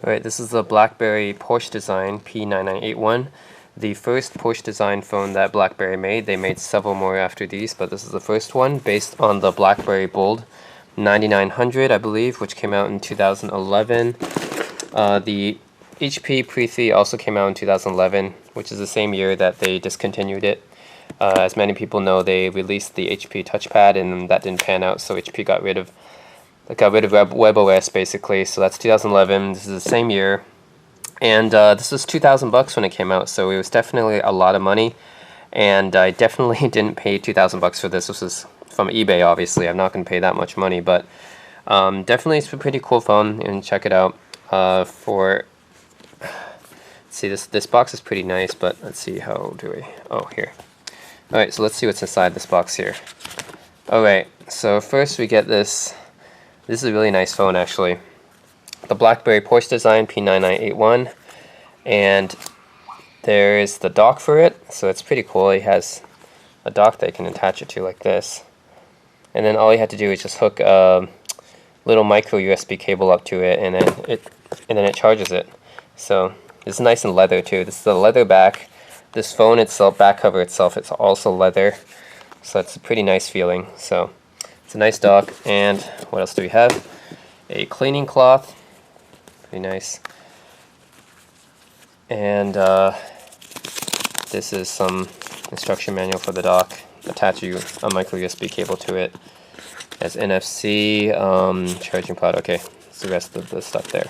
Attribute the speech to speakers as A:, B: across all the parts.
A: Alright, this is the Blackberry Porsche design P9981. The first Porsche design phone that Blackberry made. They made several more after these, but this is the first one based on the Blackberry Bold 9900, I believe, which came out in 2011. The HP Pre-3 also came out in 2011, which is the same year that they discontinued it. As many people know, they released the HP touchpad and that didn't pan out, so HP got rid of WebOS basically. So that's 2011. This is the same year, and this was $2,000 when it came out, so it was definitely a lot of money. And I definitely didn't pay $2,000 for this. This is from eBay, obviously. I'm not going to pay that much money, but definitely it's a pretty cool phone, and check it out. See, this box is pretty nice, but let's see, how do we, oh, here. Alright, so let's see what's inside this box here. Alright, so first we get this. This is a really nice phone, actually. The Blackberry Porsche design P9981, and there is the dock for it, so it's pretty cool. It has a dock that you can attach it to like this, and then all you have to do is just hook a little micro USB cable up to it, and then it charges it. So it's nice and leather too. This is the leather back. This phone itself, back cover itself, it's also leather, so it's a pretty nice feeling. So it's a nice dock. And what else do we have? A cleaning cloth, pretty nice. And this is some instruction manual for the dock. Attach a micro USB cable to it. It has NFC, charging port. Okay, that's the rest of the stuff there.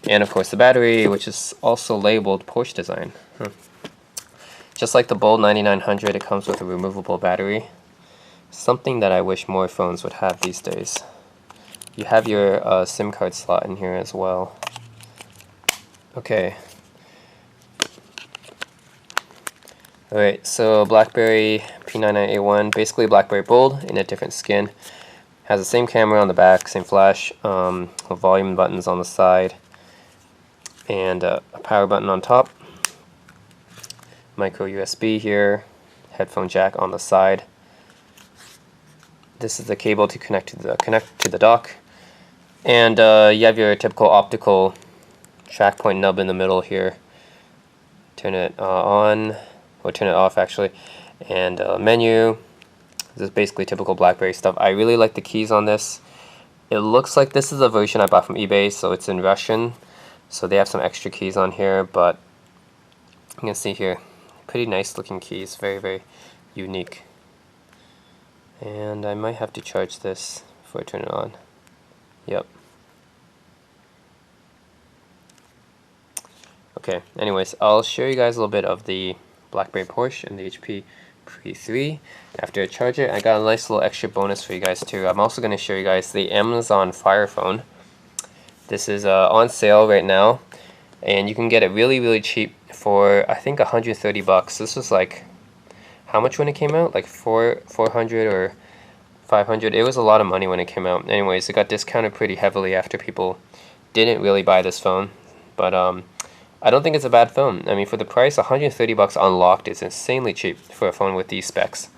A: And of course the battery, which is also labeled Porsche design. Just like the Bold 9900, it comes with a removable battery. Something that I wish more phones would have these days. You have your SIM card slot in here as well. Okay. Alright, so Blackberry P9981, basically Blackberry Bold in a different skin. Has the same camera on the back, same flash, volume buttons on the side, and a power button on top. Micro USB here, headphone jack on the side. This is the cable to connect to the dock, and you have your typical optical track point nub in the middle here. Turn it on, or turn it off actually, and menu. This is basically typical Blackberry stuff. I really like the keys on this. It looks like this is a version I bought from eBay, so it's in Russian, so they have some extra keys on here, but you can see here, pretty nice looking keys, very, very unique. And I might have to charge this before I turn it on. Yep. Okay, anyways, I'll show you guys a little bit of the Blackberry Porsche and the HP Pre-3 after I charge it. I got a nice little extra bonus for you guys too. I'm also going to show you guys the Amazon Fire Phone. This is on sale right now, and you can get it really, really cheap for I think $130. This was like, how much when it came out? Like 400 or 500. It was a lot of money when it came out. Anyways, it got discounted pretty heavily after people didn't really buy this phone. But I don't think it's a bad phone. I mean, for the price, $130 unlocked is insanely cheap for a phone with these specs.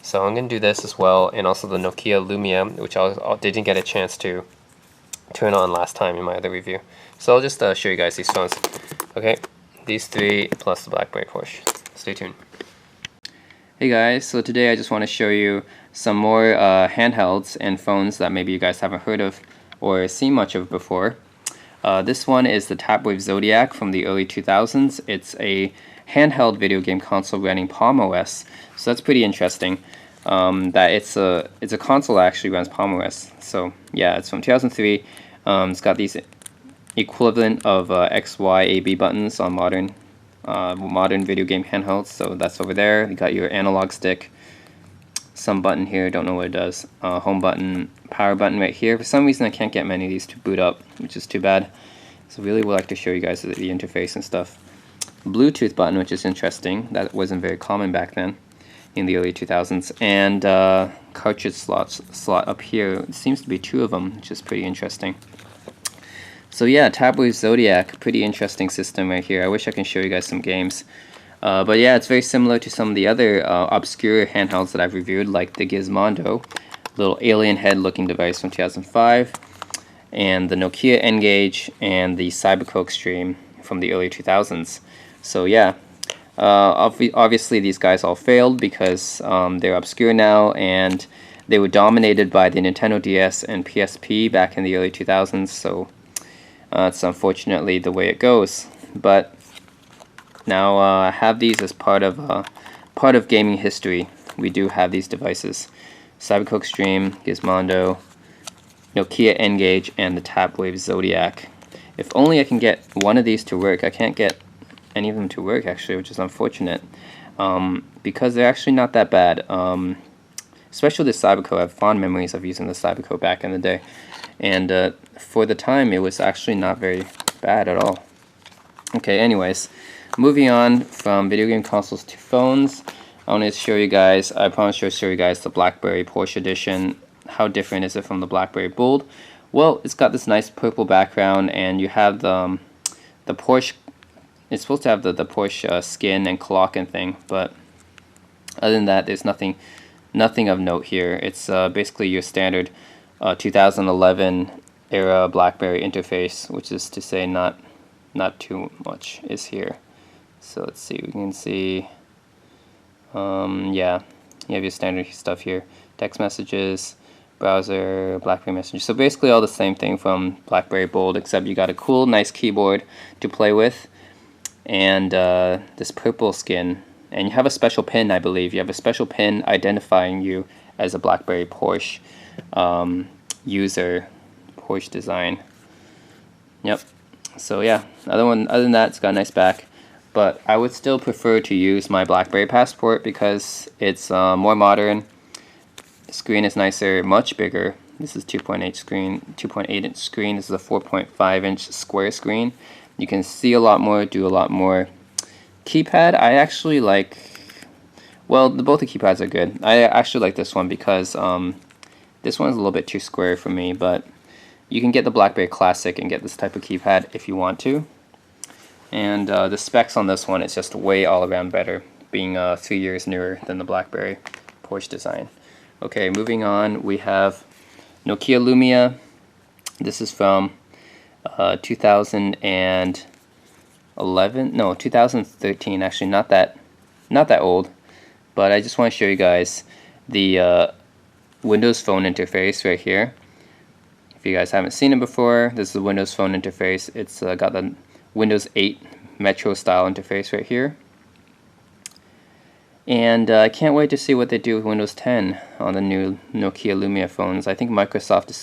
A: So I'm going to do this as well, and also the Nokia Lumia, which I didn't get a chance to turn on last time in my other review. So I'll just show you guys these phones. Okay, these three plus the Blackberry Porsche. Stay tuned. Hey guys, so today I just want to show you some more handhelds and phones that maybe you guys haven't heard of or seen much of before. This one is the Tapwave Zodiac from the early 2000s. It's a handheld video game console running Palm OS, so that's pretty interesting. That it's a console that actually runs Palm OS. So yeah, it's from 2003. It's got these equivalent of X, Y, A, B buttons on modern video game handhelds. So that's over there. You got your analog stick, some button here, don't know what it does. Home button, power button right here. For some reason I can't get many of these to boot up, which is too bad. So really would like to show you guys the interface and stuff. Bluetooth button, which is interesting. That wasn't very common back then in the early 2000s. And cartridge slot up here. It seems to be two of them, which is pretty interesting. So yeah, Tapwave Zodiac, pretty interesting system right here. I wish I can show you guys some games. But yeah, it's very similar to some of the other obscure handhelds that I've reviewed, like the Gizmondo, little alien head looking device from 2005. and the Nokia N-Gage, and the Cyberco Extreme from the early 2000s. So yeah, obviously these guys all failed because they're obscure now, and they were dominated by the Nintendo DS and PSP back in the early 2000s, so it's unfortunately the way it goes. But now I have these as part of gaming history. We do have these devices: Cyberco Extreme, Gizmondo, Nokia N-Gage, and the Tapwave Zodiac. If only I can get one of these to work. I can't get any of them to work actually, which is unfortunate, because they're actually not that bad. Especially the Cyberco, I have fond memories of using the Cyberco back in the day, and for the time it was actually not very bad at all. Okay, anyways, moving on from video game consoles to phones, I want to show you guys, I promise to show you guys the Blackberry Porsche edition. How different is it from the Blackberry Bold? Well, it's got this nice purple background, and you have the Porsche. It's supposed to have the Porsche skin and clock and thing, but other than that, there's nothing of note here. It's basically your standard 2011 era BlackBerry interface, which is to say not too much is here. So let's see, we can see, yeah, you have your standard stuff here: text messages, browser, BlackBerry Messenger. So basically all the same thing from BlackBerry Bold, except you got a cool, nice keyboard to play with, and this purple skin. And you have a special pin, I believe. You have a special pin identifying you as a BlackBerry Porsche user, Porsche design. Yep. So yeah, other than that, it's got a nice back. But I would still prefer to use my BlackBerry Passport because it's more modern. The screen is nicer, much bigger. This is 2.8-inch screen. This is a 4.5-inch square screen. You can see a lot more, do a lot more. Keypad, I actually like, well, both the keypads are good. I actually like this one because this one's a little bit too square for me, but you can get the BlackBerry Classic and get this type of keypad if you want to. And the specs on this one is just way all around better, being 3 years newer than the BlackBerry Porsche design. Okay, moving on, we have Nokia Lumia. This is from 2013, actually not that old, but I just want to show you guys the Windows Phone interface right here. If you guys haven't seen it before, this is the Windows Phone interface. It's got the Windows 8 Metro style interface right here, and I can't wait to see what they do with Windows 10 on the new Nokia Lumia phones. I think Microsoft is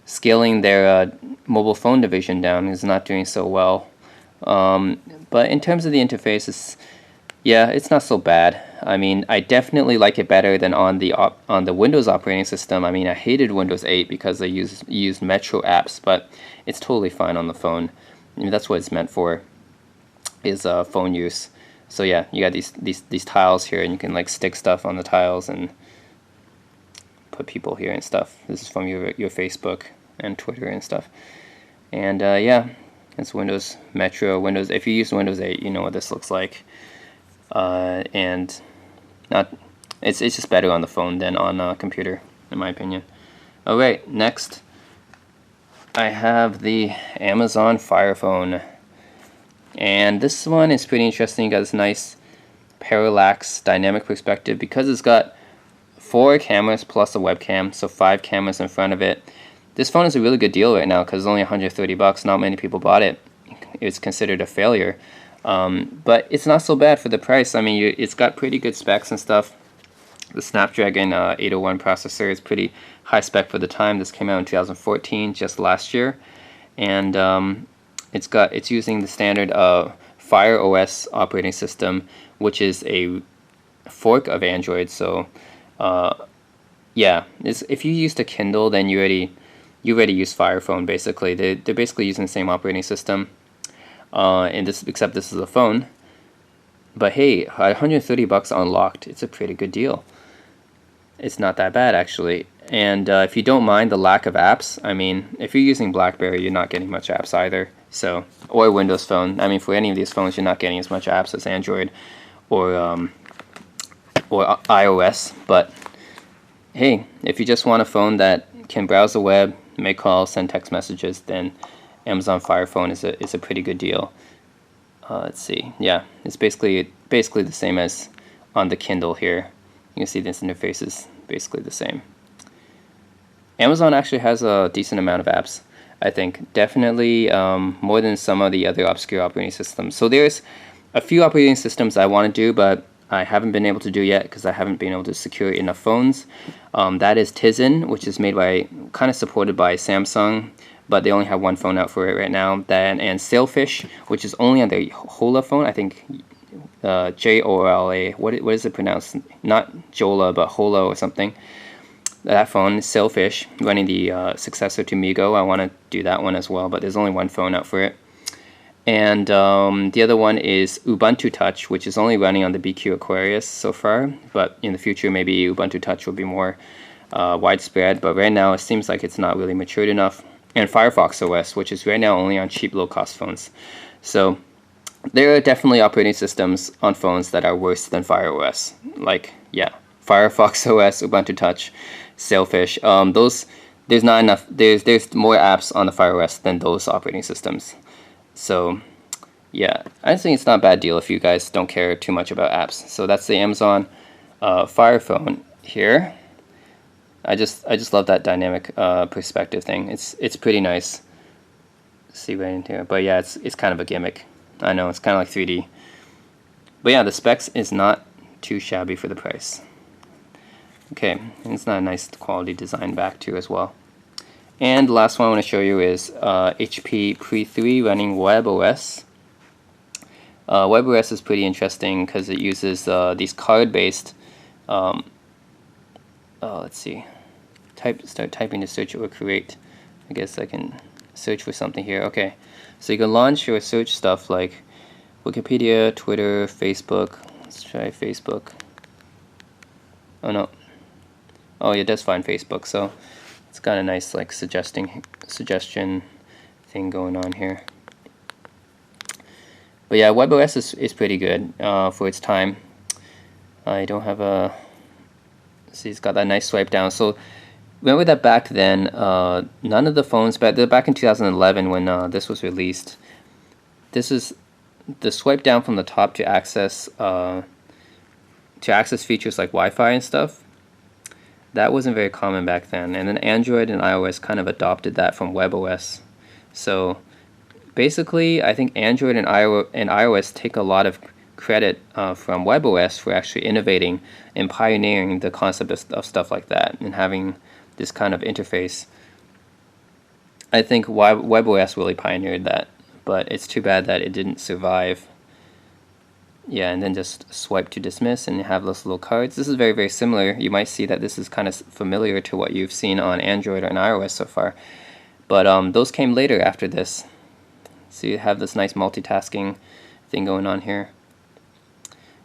A: scaling their mobile phone division down. Is not doing so well. But in terms of the interface, it's not so bad. I mean, I definitely like it better than on the Windows operating system. I mean, I hated Windows 8 because they used Metro apps, but it's totally fine on the phone. I mean, that's what it's meant for, is phone use. So yeah, you got these tiles here, and you can like stick stuff on the tiles and put people here and stuff. This is from your Facebook and Twitter and stuff. And yeah, it's Windows Metro. If you use Windows 8, you know what this looks like. And it's just better on the phone than on a computer, in my opinion. Alright, next I have the Amazon Fire Phone. And this one is pretty interesting. You got this nice parallax dynamic perspective because it's got 4 cameras plus a webcam, so 5 cameras in front of it. This phone is a really good deal right now because it's only $130. Not many people bought it. It's considered a failure, but it's not so bad for the price. I mean, it's got pretty good specs and stuff. The Snapdragon 801 processor is pretty high spec for the time. This came out in 2014, just last year, and it's using the standard Fire OS operating system, which is a fork of Android. So yeah, if you used a Kindle, then you already use Fire Phone. Basically, they're basically using the same operating system, except this is a phone. But hey, $130 unlocked. It's a pretty good deal. It's not that bad actually. And if you don't mind the lack of apps, I mean, if you're using BlackBerry, you're not getting much apps either. So, or Windows Phone. I mean, for any of these phones, you're not getting as much apps as Android or iOS. But hey, if you just want a phone that can browse the web, make calls, send text messages, then Amazon Fire Phone is a pretty good deal. Let's see. Yeah, it's basically the same as on the Kindle here. You can see this interface is basically the same. Amazon actually has a decent amount of apps, I think. Definitely more than some of the other obscure operating systems. So there's a few operating systems I want to do, but I haven't been able to do yet because I haven't been able to secure enough phones. That is Tizen, which is made by, kind of supported by Samsung, but they only have one phone out for it right now. Then, and Sailfish, which is only on the Hola phone, I think. Jola. What is it pronounced? Not Jola, but Hola or something. That phone, Sailfish, running the successor to Migo. I want to do that one as well, but there's only one phone out for it. And the other one is Ubuntu Touch, which is only running on the BQ Aquarius so far, but in the future maybe Ubuntu Touch will be more widespread, but right now it seems like it's not really matured enough. And Firefox OS, which is right now only on cheap low-cost phones. So there are definitely operating systems on phones that are worse than Fire OS. Like, yeah, Firefox OS, Ubuntu Touch, Sailfish. There's not enough. There's more apps on the Fire OS than those operating systems. So, yeah, I think it's not a bad deal if you guys don't care too much about apps. So that's the Amazon Fire Phone here. I just love that dynamic perspective thing. It's pretty nice. See right into it, but yeah, it's kind of a gimmick. I know, it's kind of like 3D. But yeah, the specs is not too shabby for the price. Okay, and it's not a nice quality design back too as well. And the last one I want to show you is HP Pre 3 running WebOS. WebOS is pretty interesting because it uses these card-based. Let's see. Start typing to search or create. I guess I can search for something here. Okay, so you can launch or search stuff like Wikipedia, Twitter, Facebook. Let's try Facebook. Oh no. Oh, yeah, it does find Facebook. So it's got a nice like suggestion thing going on here. But yeah, WebOS is pretty good for its time. I don't have a. See, it's got that nice swipe down. So remember that back then, none of the phones back in 2011 when this was released. This is the swipe down from the top to access features like Wi-Fi and stuff. That wasn't very common back then, and then Android and iOS kind of adopted that from WebOS. So basically, I think Android and iOS take a lot of credit from WebOS for actually innovating and pioneering the concept of stuff like that and having this kind of interface. I think WebOS really pioneered that, but it's too bad that it didn't survive. Yeah, and then just swipe to dismiss and have those little cards. This is very, very similar. You might see that this is kind of familiar to what you've seen on Android and iOS so far. But those came later after this. So you have this nice multitasking thing going on here.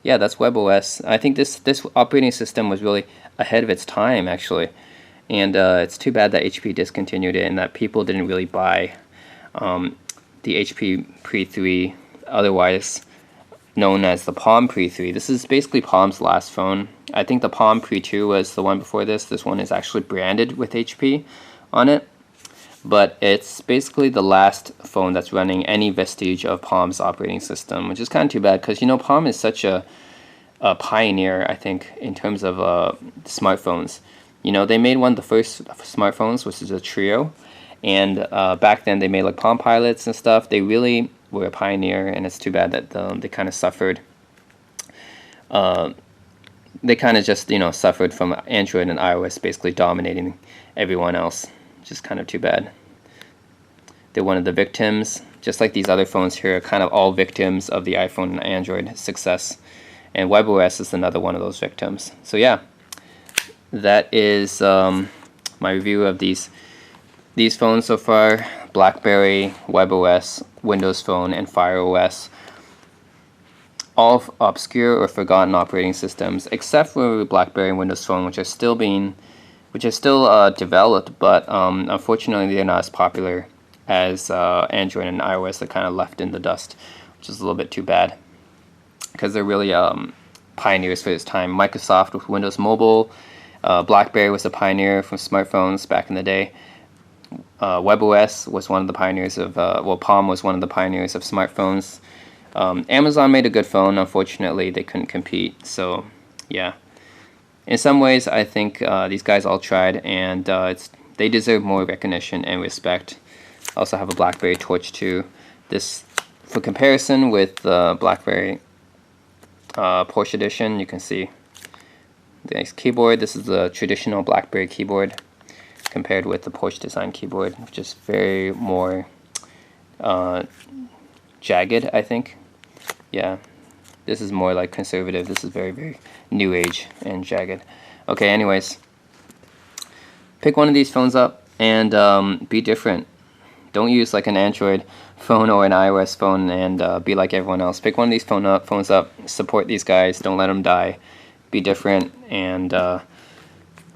A: Yeah, that's WebOS. I think this operating system was really ahead of its time, actually. And it's too bad that HP discontinued it and that people didn't really buy the HP Pre 3, otherwise known as the Palm Pre 3. This is basically Palm's last phone. I think the Palm Pre 2 was the one before this. This one is actually branded with HP on it. But it's basically the last phone that's running any vestige of Palm's operating system, which is kind of too bad because, you know, Palm is such a pioneer, I think, in terms of smartphones. You know, they made one of the first smartphones, which is a Trio. And back then they made like Palm Pilots and stuff. They really were a pioneer, and it's too bad that they kind of suffered. They kind of just, you know, suffered from Android and iOS basically dominating everyone else, which is kind of too bad. They're one of the victims, just like these other phones here, are kind of all victims of the iPhone and Android success. And WebOS is another one of those victims. So yeah, that is my review of these phones so far: BlackBerry, WebOS, Windows Phone, and Fire OS. All obscure or forgotten operating systems, except for BlackBerry and Windows Phone, which are still developed, but unfortunately they're not as popular as Android and iOS. That kind of left in the dust, which is a little bit too bad, because they're really pioneers for this time. Microsoft with Windows Mobile, BlackBerry was a pioneer from smartphones back in the day. WebOS was one of the pioneers of, well, Palm was one of the pioneers of smartphones. Amazon made a good phone. Unfortunately, they couldn't compete. So, yeah. In some ways, I think these guys all tried, and they deserve more recognition and respect. I also have a Blackberry Torch too. This, for comparison with the Blackberry Porsche edition, you can see the nice keyboard. This is the traditional Blackberry keyboard compared with the Porsche design keyboard, which is very more jagged, I think. Yeah, this is more like conservative. This is very, very new age and jagged. Okay, anyways, pick one of these phones up and be different. Don't use like an Android phone or an iOS phone and be like everyone else. Pick one of these phones up, support these guys, don't let them die, be different. And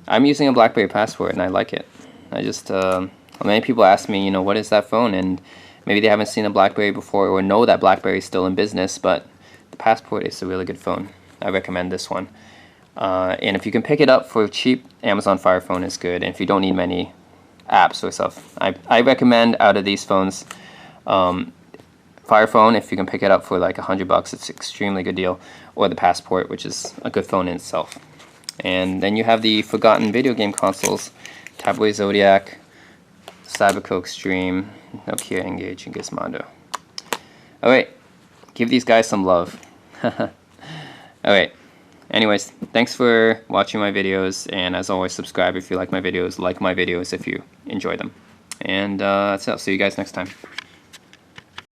A: I'm using a BlackBerry Passport and I like it. I just, many people ask me, you know, what is that phone? And maybe they haven't seen a BlackBerry before or know that BlackBerry is still in business, but the Passport is a really good phone. I recommend this one. And if you can pick it up for cheap, Amazon Fire Phone is good. And if you don't need many apps or stuff, I recommend out of these phones, Fire Phone. If you can pick it up for like $100, it's an extremely good deal. Or the Passport, which is a good phone in itself. And then you have the forgotten video game consoles, Tapwave Zodiac, Cyberco Extreme, Nokia Engage, and Gizmodo. Alright, give these guys some love. Alright, anyways, thanks for watching my videos, and as always, subscribe if you like my videos if you enjoy them. And that's it. I'll see you guys next time.